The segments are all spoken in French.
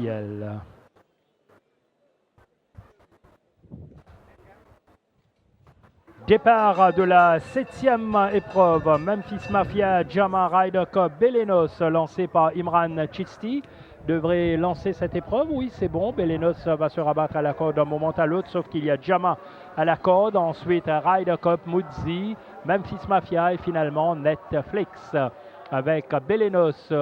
industriel. Départ de la 7e épreuve, Memphis Mafia Jama Ryder Cup Belenos, lancé par Imran Chisti. Devrait lancer cette épreuve, oui c'est bon, Belenos va se rabattre à la corde d'un moment à l'autre, sauf qu'il y a Jama à la corde, ensuite Ryder Cup, Mudzi, Memphis Mafia et finalement Netflix avec Belenos,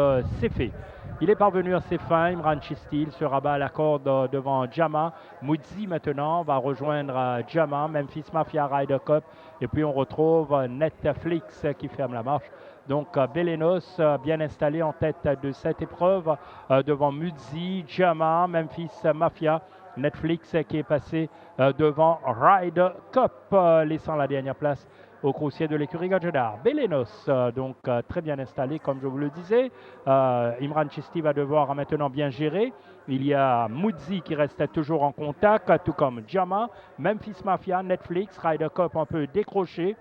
c'est fait. Il est parvenu à ses fins, Imran Chisti, il se rabat à la corde devant Jama. Mudzi maintenant va rejoindre Jama, Memphis Mafia Ryder Cup. Et puis on retrouve Netflix qui ferme la marche. Donc Belenos bien installé en tête de cette épreuve devant Mudzi, Jama, Memphis Mafia. Netflix qui est passé devant Ryder Cup, laissant la dernière place au croupier de l'écurie Gadjedar. Belenos, donc très bien installé, comme je vous le disais. Imran Chisti va devoir maintenant bien gérer. Il y a Mudzi qui reste toujours en contact, tout comme Jama, Memphis Mafia, Netflix, Ryder Cup un peu décroché.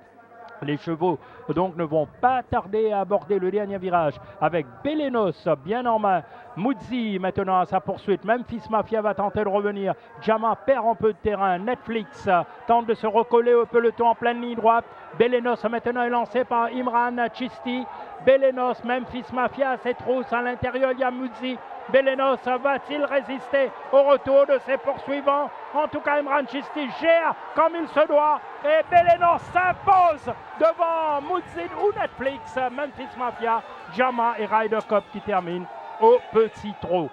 Les chevaux donc ne vont pas tarder à aborder le dernier virage avec Belenos bien en main. Mudzi maintenant à sa poursuite. Memphis Mafia va tenter de revenir. Jama perd un peu de terrain. Netflix tente de se recoller au peloton en pleine ligne droite. Belenos maintenant est lancé par Imran Chisti. Belenos, Memphis Mafia, ses trousses à l'intérieur. Il y a Mudzi. Belenos va-t-il résister au retour de ses poursuivants? En tout cas, Imran Chisti gère comme il se doit. Et Belenos s'impose devant Mudzi ou Netflix, Memphis Mafia, Jama et Ryder Cup qui terminent au petit trot.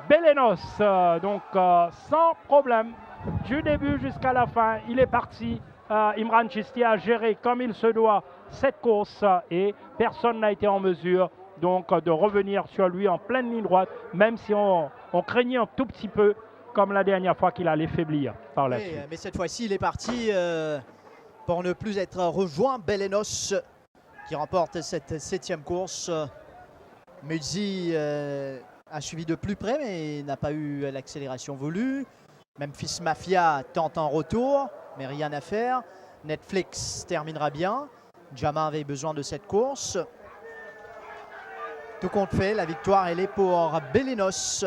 Belenos, donc sans problème, du début jusqu'à la fin, il est parti. Imran Chisti a géré comme il se doit cette course et personne n'a été en mesure donc de revenir sur lui en pleine ligne droite, même si on craignait un tout petit peu, comme la dernière fois, qu'il allait faiblir par la suite. Mais cette fois-ci, il est parti pour ne plus être rejoint. Belenos qui remporte cette 7e course. Mudzi a suivi de plus près, mais n'a pas eu l'accélération voulue. Memphis Mafia tente en retour, mais rien à faire. Netflix terminera bien. Jama avait besoin de cette course. Tout compte fait, la victoire elle est pour Belenos.